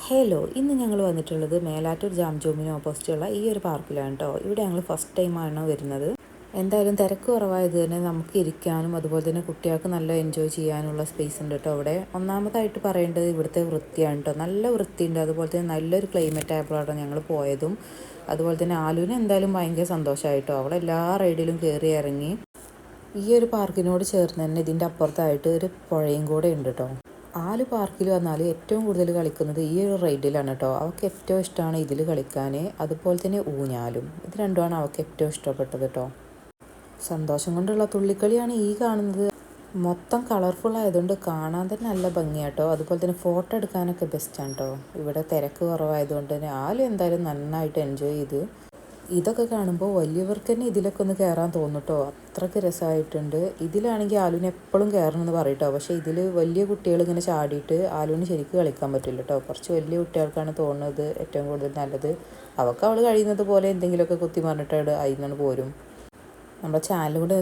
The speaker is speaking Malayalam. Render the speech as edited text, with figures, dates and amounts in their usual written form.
ഹലോ, ഇന്ന് ഞങ്ങൾ വന്നിട്ടുള്ളത് മേലാറ്റൂർ ജാം ജോമിന് ഓപ്പോസിറ്റുള്ള ഈ ഒരു പാർക്കിലാണ് കേട്ടോ. ഇവിടെ ഞങ്ങൾ ഫസ്റ്റ് ടൈമാണ് വരുന്നത്. എന്തായാലും തിരക്ക് കുറവായത് തന്നെ നമുക്ക് ഇരിക്കാനും അതുപോലെ തന്നെ കുട്ടികൾക്ക് നല്ല എൻജോയ് ചെയ്യാനുള്ള സ്പേസ് ഉണ്ട് കേട്ടോ. അവിടെ ഒന്നാമതായിട്ട് പറയേണ്ടത് ഇവിടുത്തെ വൃത്തിയാണ് കേട്ടോ. നല്ല വൃത്തിയുണ്ട്, അതുപോലെ തന്നെ നല്ലൊരു ക്ലൈമറ്റ് ആയപ്പോഴാണ് ഞങ്ങൾ പോയതും. അതുപോലെ തന്നെ ആലുവിന് എന്തായാലും ഭയങ്കര സന്തോഷമായിട്ടോ. അവൾ എല്ലാ റൈഡിലും കയറി ഇറങ്ങി. ഈ ഒരു പാർക്കിനോട് ചേർന്ന് തന്നെ ഇതിൻ്റെ അപ്പുറത്തായിട്ട് ഒരു പുഴയും കൂടെ ഉണ്ട് കേട്ടോ. ആല് പാർക്കിൽ വന്നാൽ ഏറ്റവും കൂടുതൽ കളിക്കുന്നത് ഈ ഒരു റൈഡിലാണ് കേട്ടോ. അവൾക്ക് ഏറ്റവും ഇഷ്ടമാണ് ഇതിൽ കളിക്കാൻ, അതുപോലെ തന്നെ ഊഞ്ഞാലും. ഇത് രണ്ടുമാണ് അവൾക്ക് ഏറ്റവും ഇഷ്ടപ്പെട്ടത് കേട്ടോ. സന്തോഷം കൊണ്ടുള്ള തുള്ളിക്കളിയാണ് ഈ കാണുന്നത്. മൊത്തം കളർഫുൾ ആയതുകൊണ്ട് കാണാൻ തന്നെ നല്ല ഭംഗിയാട്ടോ. അതുപോലെ തന്നെ ഫോട്ടോ എടുക്കാനൊക്കെ ബെസ്റ്റാണ് കേട്ടോ. ഇവിടെ തിരക്ക് കുറവായതുകൊണ്ട് തന്നെ ആലും എന്തായാലും നന്നായിട്ട് എൻജോയ് ചെയ്ത്. ഇതൊക്കെ കാണുമ്പോൾ വലിയവർക്ക് തന്നെ ഇതിലൊക്കെ ഒന്ന് കയറാൻ തോന്നും കേട്ടോ. അത്രയ്ക്ക് രസമായിട്ടുണ്ട്. ഇതിലാണെങ്കിൽ ആലുവിന് എപ്പോഴും കയറണമെന്ന് പറയും കേട്ടോ. പക്ഷേ ഇതിൽ വലിയ കുട്ടികൾ ഇങ്ങനെ ചാടിയിട്ട് ആലുവിന് ശരിക്കും കളിക്കാൻ പറ്റില്ല കേട്ടോ. കുറച്ച് വലിയ കുട്ടികൾക്കാണ് തോന്നുന്നത് ഏറ്റവും കൂടുതൽ നല്ലത്. അവൾക്ക് അവൾ കഴിയുന്നത് പോലെ എന്തെങ്കിലുമൊക്കെ കുത്തി മറിഞ്ഞിട്ട് അതിൽ നിന്ന് പോരും. നമ്മുടെ ചാനൽ കൂടെ